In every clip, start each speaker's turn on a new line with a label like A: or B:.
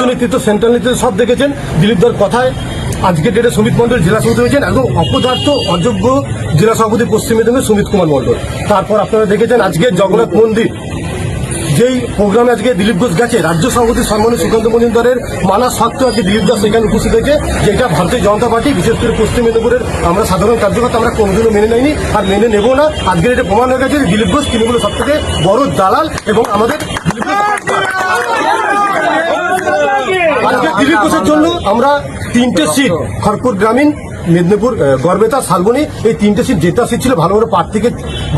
A: নেতৃত্ব সেন্ট্রাল নেতৃত্ব সব দেখেছেন দিলীপ দার কথায় আজকে ডেটে সুমিত মন্ডল জেলা সভাপতি হয়েছেন, একদম অপদার্থ অযোগ্য জেলা সভাপতি পশ্চিম মেদিনীপুর সুমিত কুমার মন্ডল। তারপর আপনারা দেখেছেন আজকে জগন্নাথ মন্দির যেই প্রোগ্রামে আজকে দিলীপ ঘোষ গেছে, রাজ্য সভাপতি সম্মানীয় সুকান্ত মজুমদারের মানা সত্ত্বেও আজকে দিলীপ দাস সেখানে উপস্থিত হয়েছে, যেটা ভারতীয় জনতা পার্টি বিশেষ করে পশ্চিম মেদিনীপুরের আমরা সাধারণ কার্যকর্তা আমরা কোনোদিনও মেনে নেয়নি আর মেনে নেব না। আজকের এটা প্রমাণ হয়ে গেছে দিলীপ ঘোষ তৃণমূলের সব থেকে বড় দালাল এবং আমাদের আজকে দিলীপ ঘোষের জন্য আমরা 3টে সিট খড়গপুর গ্রামীণ, মেদিনীপুর গড়বেতা, শালবনী এই 3টে সিট জেতা সিট ছিল, ভালো ভালো প্রার্থীকে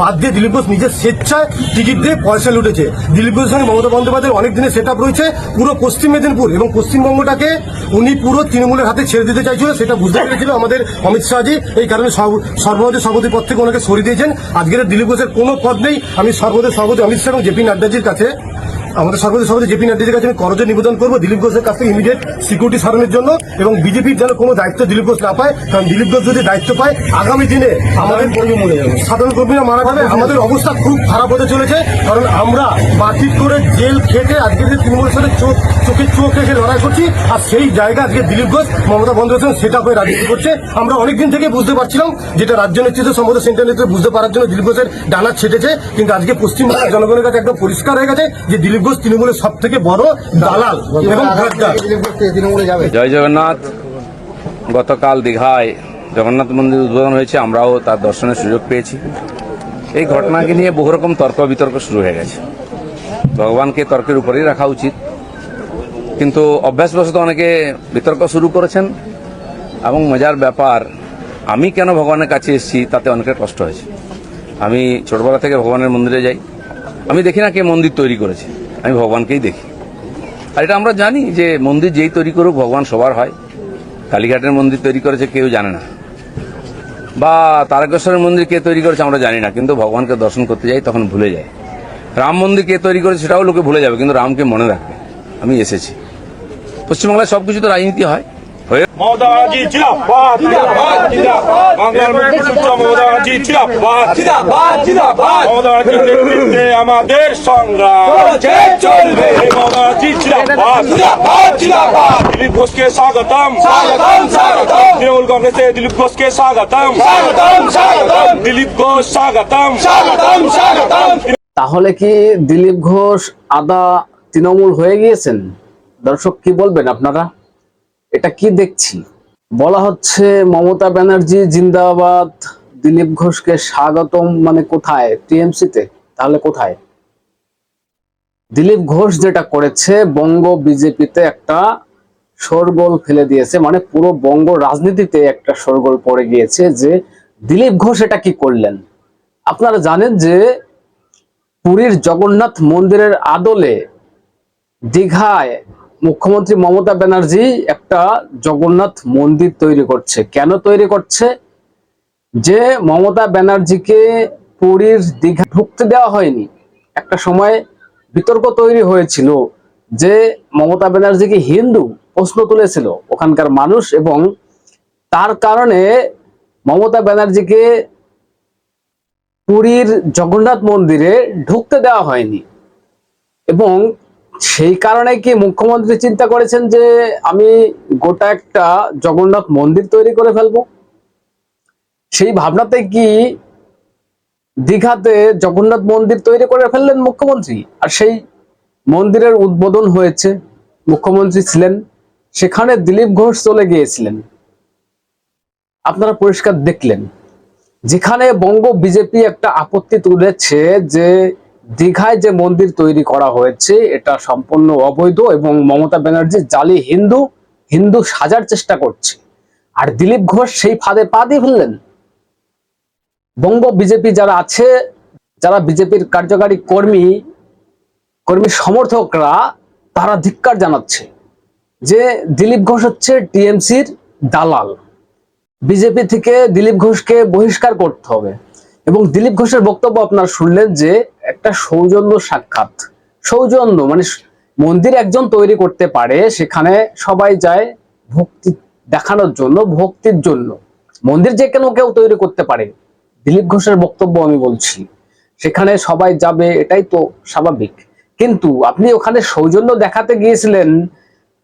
A: বাদ দিয়ে দিলীপ ঘোষ নিজের স্বেচ্ছায় টিকিট দিয়ে পয়সা লুটেছে। দিলীপ ঘোষের সঙ্গে মমতা বন্দ্যোপাধ্যায়ের অনেক দিনের সেট আপ রয়েছে, পুরো পশ্চিম মেদিনীপুর এবং পশ্চিমবঙ্গটাকে উনি পুরো তৃণমূলের হাতে ছেড়ে দিতে চাইছিল, সেটা বুঝতে পেরেছিল আমাদের অমিত শাহজি, এই কারণে সর্বভারতীয় সভাপতি পদ থেকে ওনাকে সরিয়ে দিয়েছেন। আজকের দিলীপ ঘোষের কোনো পদ নেই। আমি সর্বভারতীয় সভাপতি অমিত শাহ এবং জেপি নাড্ডাজির কাছে, আমাদের সর্বভারতীয় সভাপতি জেপি নাড্ডাজির কাছে আমি করজোড়ে নিবেদন করবো দিলীপ ঘোষের কাছ থেকে ইমিডিয়েট সিকিউরিটি সরানোর জন্য এবং বিজেপির যেন কোনো দায়িত্ব দিলীপ ঘোষ না পায়, কারণ দিলীপ ঘোষ যদি দায়িত্ব পায় আগামী দিনে আমাদের সাধারণ কর্মীরা মারা যাবে, আমাদের অবস্থা খুব খারাপ হতে চলেছে। কারণ আমরা মারপিট করে জেল খেটে আজকে যে তৃণমূলের সাথে চোখে চোখ রেখে লড়াই করছি, আর সেই জায়গা আজকে দিলীপ ঘোষ মমতা বন্দ্যোপাধ্যায় সেটা হয়ে রাজনীতি করছে। আমরা অনেকদিন থেকে বুঝতে পারছিলাম, যেটা রাজ্য নেতৃত্ব সম্ভবত সেন্ট্রাল নেতৃত্ব বুঝতে পারার জন্য দিলীপ ঘোষের ডানা ছেটেছে, কিন্তু আজকে পশ্চিমবঙ্গের জনগণের কাছে একদম পরিষ্কার হয়ে গেছে যে দিলীপ ঘোষ তৃণমূলের সব থেকে বড় দালাল এবং
B: জয় জগন্নাথ। গতকাল দীঘায় জগন্নাথ মন্দির উদ্বোধন হয়েছে, আমরাও তার দর্শনের সুযোগ পেয়েছি। এই ঘটনাকে নিয়ে বহু রকম তর্ক বিতর্ক শুরু হয়ে গেছে। ভগবানকে তর্কের উপরেই রাখা উচিত, কিন্তু অভ্যাসবশত অনেকে বিতর্ক শুরু করেছেন এবং মজার ব্যাপার, আমি কেন ভগবানের কাছে এসেছি তাতে অনেকের কষ্ট হয়েছে। আমি ছোটবেলা থেকে ভগবানের মন্দিরে যাই, আমি দেখি না কে মন্দির তৈরি করেছে, আমি ভগবানকেই দেখি। আর এটা আমরা জানি যে মন্দির যেই তৈরি করুক ভগবান সবার হয়। কালীঘাটের মন্দির তৈরি করেছে কেউ জানে না, বা তারকেশ্বরের মন্দির কে তৈরি করেছে আমরা জানি না, কিন্তু ভগবানকে দর্শন করতে যাই তখন ভুলে যায়। রাম মন্দির কে তৈরি করেছে সেটাও লোকে ভুলে যাবে, কিন্তু রামকে মনে রাখবে। আমি এসেছি, পশ্চিমবাংলায় সবকিছু তো রাজনীতি হয়।
C: মমতাজি জিন্দাবাদ, বাংলার মুখ্যমন্ত্রী মমতাজি জিন্দাবাদ, মমতাজির নেতৃত্বে আমাদের সংগ্রাম চলবে। মমতাজি জিন্দাবাদ, দিলীপ ঘোষকে স্বাগতম, তৃণমূল কংগ্রেসে দিলীপ ঘোষকে স্বাগতম, দিলীপ ঘোষ স্বাগতম।
D: তাহলে কি দিলীপ ঘোষ আদা তৃণমূল হয়ে গিয়েছেন? দর্শক কি বলবেন আপনারা? এটা কি দেখছি? বলা হচ্ছে মমতা ব্যানার্জি জিন্দাবাদ, দিলীপ ঘোষকে স্বাগতম, মানে কোথায়? টিএমসিতে? তাহলে কোথায়? দিলীপ ঘোষ যেটা করেছে বঙ্গ বিজেপিতে একটা শোরগোল ফেলে দিয়েছে, মানে পুরো বঙ্গ রাজনীতিতে একটা শোরগোল পড়ে গিয়েছে যে দিলীপ ঘোষ এটা কি করলেন। আপনারা জানেন যে পুরীর জগন্নাথ মন্দিরের আদলে দীঘায় মুখ্যমন্ত্রী মমতা ব্যানার্জি একটা জগন্নাথ মন্দির তৈরি করছে। কেন তৈরি করছে? যে মমতা ব্যানার্জিকে পুরীর দীঘা ঢুকতে দেওয়া হয়নি। একটা সময় বিতর্ক তৈরি হয়েছিল যে মমতা ব্যানার্জি কি হিন্দু, প্রশ্ন তুলেছিল ওখানকার মানুষ, এবং তার কারণে মমতা ব্যানার্জিকে পুরীর জগন্নাথ মন্দিরে ঢুকতে দেওয়া হয়নি। এবং সেই কারণে কি মুখ্যমন্ত্রী চিন্তা করেছেন যে আমি গোটা একটা জগন্নাথ মন্দির তৈরি করে ফেলবো? সেই ভাবনাতে কি দীঘাতে জগন্নাথ মন্দির তৈরি করে ফেললেন মুখ্যমন্ত্রী। আর সেই মন্দিরের উদ্বোধন হয়েছে, মুখ্যমন্ত্রী ছিলেন সেখানে, দিলীপ ঘোষ চলে গিয়েছিলেন। আপনারা পরিষ্কার দেখলেন, যেখানে বঙ্গ বিজেপি একটা আপত্তি তুলেছে যে দীঘায় যে মন্দির তৈরি করা হয়েছে এটা সম্পূর্ণ অবৈধ এবং মমতা ব্যানার্জি জালি হিন্দু সাজার চেষ্টা করছে। আর দিলীপ ঘোষ সেই ফাঁদে পা দিয়ে ফেললেন। বঙ্গ বিজেপি যারা আছে, যারা বিজেপির কার্যকারী কর্মী সমর্থকরা, তারা ধিক্কার জানাচ্ছে যে দিলীপ ঘোষ হচ্ছে টিএমসির দালাল। বিজেপি থেকে দিলীপ ঘোষকে বহিষ্কার করতে হবে। এবং দিলীপ ঘোষের বক্তব্য আপনারা শুনলেন যে একটা সৌজন্য সাক্ষাৎ, সৌজন্য মানে মন্দির একজন তৈরি করতে পারে, সেখানে সবাই যায় ভক্তি দেখানোর জন্য, ভক্তির জন্য। মন্দির যে কেউ তৈরি করতে পারে, দিলীপ ঘোষের বক্তব্য আমি বলছি, সেখানে সবাই যাবে, এটাই তো স্বাভাবিক। কিন্তু আপনি ওখানে সৌজন্য দেখাতে গিয়েছিলেন,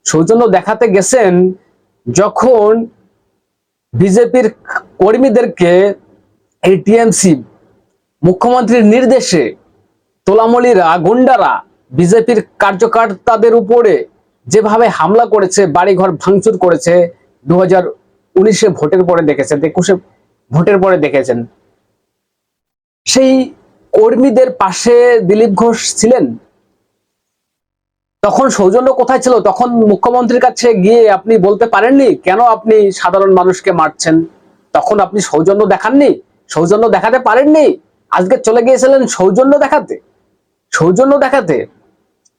D: সৌজন্য দেখাতে গেছেন যখন বিজেপির কর্মীদেরকে এই টিএমসি মুখ্যমন্ত্রীর নির্দেশে তোলামলিরা, গুন্ডারা বিজেপির কার্যকর্তাদের উপরে যেভাবে হামলা করেছে, বাড়িঘর ভাঙচুর করেছে, 2019-এ ভোটের পরে দেখেছেন, 21-এ ভোটের পরে দেখেছেন, সেই কর্মীদের পাশে দিলীপ ঘোষ ছিলেন। তখন সৌজন্য কোথায় ছিল? তখন মুখ্যমন্ত্রীর কাছে গিয়ে আপনি বলতে পারেননি কেন আপনি সাধারণ মানুষকে মারছেন? তখন আপনি সৌজন্য দেখাননি, সৌজন্য দেখাতে পারেননি। আজকে চলে গিয়েছিলেন সৌজন্য দেখাতে, সৌজন্য দেখাতে।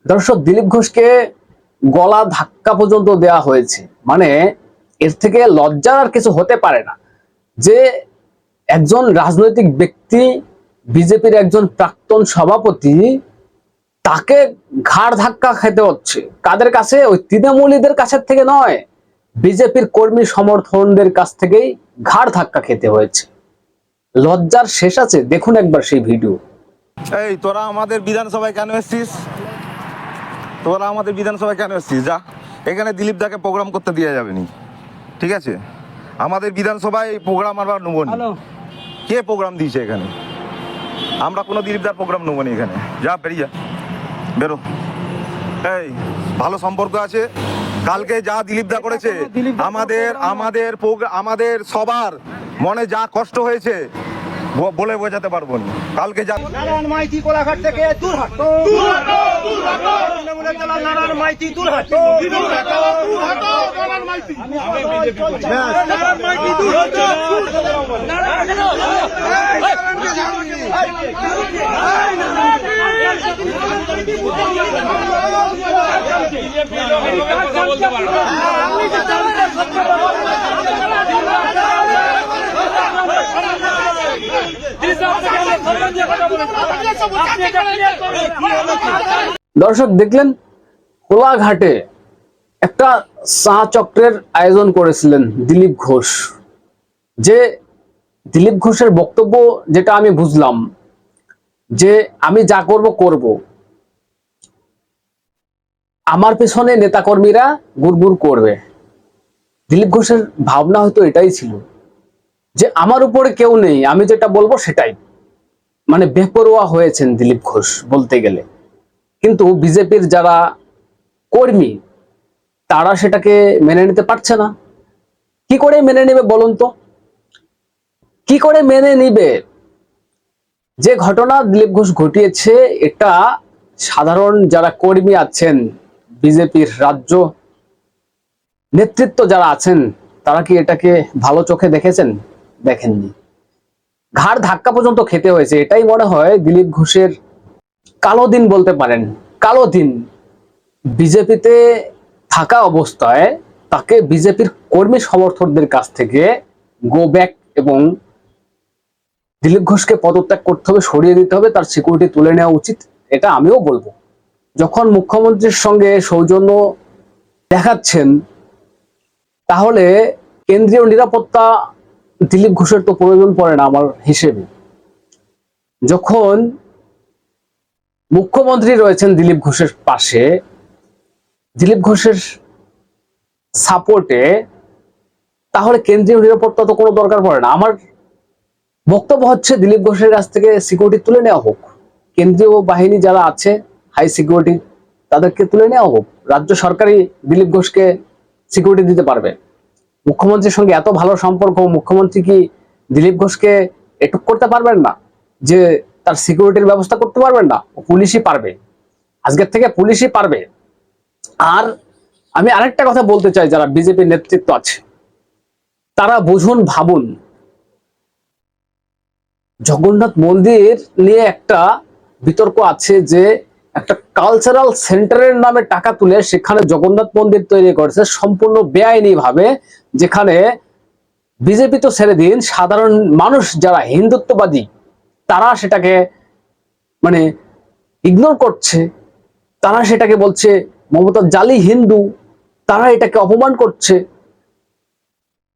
D: দর্শক, দিলীপ ঘোষকে গলা ধাক্কা পর্যন্ত দেওয়া হয়েছে। মানে এর থেকে লজ্জার আর কিছু হতে পারে না যে একজন রাজনৈতিক ব্যক্তি, বিজেপির একজন প্রাক্তন সভাপতি, তাকে ঘাড় ধাক্কা খেতে হচ্ছে। কাদের কাছে? ওই তৃণমূলীদের কাছের থেকে নয়, বিজেপির কর্মী সমর্থনদের কাছ থেকেই ঘাড় ধাক্কা খেতে হয়েছে। লজ্জার শেষ আছে? দেখুন একবার সেই ভিডিও।
E: এই তোরা আমাদের বিধানসভায় কেন এসছিস? তোরা আমাদের বিধানসভায় কেন এসছিস? যা, এখানে দিলীপ দাকে প্রোগ্রাম করতে দেওয়া যাবে নি, ঠিক আছে? আমাদের বিধানসভায় প্রোগ্রাম আমরা নেবো নি। কে প্রোগ্রাম দিয়েছে এখানে? আমরা কোনো দিলীপ দার প্রোগ্রাম নেবো নি এখানে। যা, বেরিয়ে যা, বেরো। এই ভালো সম্পর্ক আছে, কালকে যা দিলীপ দা করেছে, আমাদের সবার মনে যা কষ্ট হয়েছে বলে বোঝাতে পারবো না। কালকে যা
A: নারায়ণ মাইতি কোলাঘাট থেকে দূর হাঁটো, তৃণমূলের দল নারায়ণ মাইতি দূর হাঁটো, নারায়ণ মাইতি দূর হাঁটো।
D: দর্শক দেখলেন, কোলাঘাটে একটা চা চক্রের আয়োজন করেছিলেন দিলীপ ঘোষ। যে দিলীপ ঘোষের বক্তব্য যেটা আমি বুঝলাম, যে আমি যা করব করব, আমার পেছনে নেতাকর্মীরা গুড়গুড় করবে। দিলীপ ঘোষের ভাবনা হয়তো এটাই ছিল যে আমার উপরে কেউ নেই, আমি যেটা বলবো সেটাই। মানে বেপরোয়া হয়েছেন দিলীপ ঘোষ বলতে গেলে। কিন্তু বিজেপির যারা কর্মী, তারা সেটাকে মেনে নিতে পারছে না। কি করে মেনে নেবে বলুন তো? কি করে মেনে নিবে? যে ঘটনা দিলীপ ঘোষ ঘটিয়েছে, এটা সাধারণ যারা কর্মী আছেন, বিজেপির রাজ্য নেতৃত্ব যারা আছেন, তারা কি এটাকে ভালো চোখে দেখেছেন? দেখেননি। ঘাড় ধাক্কা পর্যন্ত খেতে হয়েছে। এটাই মনে হয় দিলীপ ঘোষের কালো দিন বলতে পারেন। কালো দিন। বিজেপিতে থাকা অবস্থায় তাকে বিজেপির কর্মী সমর্থকদের কাছ থেকে গো ব্যাক এবং দিলীপ ঘোষকে পদত্যাগ করতে হবে, সরিয়ে দিতে হবে, তার সিকিউরিটি তুলে নেওয়া উচিত, এটা আমিও বলবো। যখন মুখ্যমন্ত্রীর সঙ্গে সৌজন্য দেখাচ্ছেন, তাহলে কেন্দ্রীয় নিরাপত্তা দিলীপ ঘোষের তো প্রয়োজন পড়ে না আমার হিসেবে। যখন মুখ্যমন্ত্রী রয়েছেন দিলীপ ঘোষের পাশে, দিলীপ ঘোষের সাপোর্টে, তাহলে কেন্দ্রীয় নিরাপত্তা তো কোনো দরকার পড়ে না। আমার বক্তব্য হচ্ছে দিলীপ ঘোষের কাছ থেকে সিকিউরিটি তুলে নেওয়া হোক, কেন্দ্রীয় বাহিনী যারা আছে হাই সিকিউরিটি, তাদেরকে তুলে নেওয়া হোক। রাজ্য সরকারই দিলীপ ঘোষকে সিকিউরিটি দিতে পারবে। মুখ্যমন্ত্রীর সঙ্গে এত ভালো সম্পর্ক, মুখ্যমন্ত্রী কি দিলীপ ঘোষকে এটুক করতে পারবেন না যে তার সিকিউরিটির ব্যবস্থা করতে পারবেন না? পুলিশই পারবে, আজকের থেকে পুলিশই পারবে। আর আমি আরেকটা কথা বলতে চাই, যারা বিজেপি নেতৃত্ব আছে তারা বুঝুন, ভাবুন। জগন্নাথ মন্দির নিয়ে একটা বিতর্ক আছে যে একটা কালচারাল সেন্টারের নামে টাকা তুলে সেখানে জগন্নাথ মন্দির তৈরি করেছে সম্পূর্ণ বেআইনি ভাবে, যেখানে বিজেপি তো ছেড়ে দিন, সাধারণ মানুষ যারা হিন্দুত্ববাদী তারা সেটাকে মানে ইগনোর করছে। তারা সেটাকে বলছে মমতা জালি হিন্দু, তারা এটাকে অপমান করছে।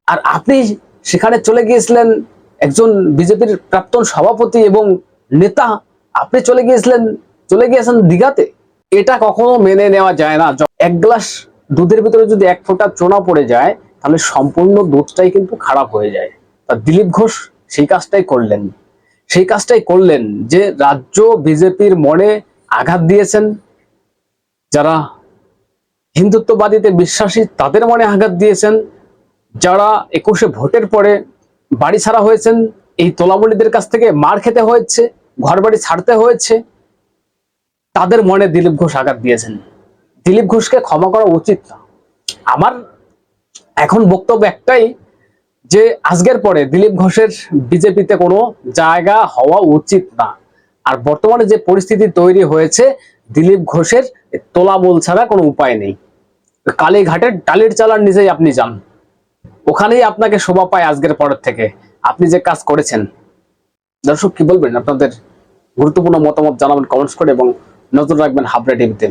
D: আর আপনি সেখানে চলে গিয়েছিলেন, একজন বিজেপির প্রাক্তন সভাপতি এবং নেতা, আপনি চলে গিয়েছেন দীঘাতে। এটা কখনো মেনে নেওয়া যায় না। এক গ্লাস দুধের ভিতরে যদি এক ফোঁটা চোনা পড়ে যায় তাহলে সম্পূর্ণ দুধটাই কিন্তু খারাপ হয়ে যায়। তা দিলীপ ঘোষ সেই কাজটাই করলেন যে রাজ্য বিজেপির মনে আঘাত দিয়েছেন, যারা হিন্দুত্ববাদীতে বিশ্বাসী তাদের মনে আঘাত দিয়েছেন, যারা 21শে ভোটের পরে বাড়ি ছাড়া হয়েছেন, এই তোলামুলিদের কাছ থেকে মার খেতে হয়েছে, ঘর বাড়ি ছাড়তে হয়েছে, তাদের মনে দিলীপ ঘোষ আঘাত দিয়েছেন। দিলীপ ঘোষকে ক্ষমা করা উচিত না। আমার এখন বক্তব্য একটাই, যে আজকের পরে দিলীপ ঘোষের বিজেপিতে কোনো জায়গা হওয়া উচিত না। আর বর্তমানে যে পরিস্থিতি তৈরি হয়েছে, দিলীপ ঘোষের তোলামূল ছাড়া কোনো উপায় নেই। কালীঘাটের টালির চালার নিচেই আপনি যান, ওখানেই আপনাকে শোভা পায় আজকের পরের থেকে, আপনি যে কাজ করেছেন। দর্শক কি বলবেন? আপনাদের গুরুত্বপূর্ণ মতামত জানাবেন কমেন্টস করে এবং নজর রাখবেন হাবড়া টিভিতে।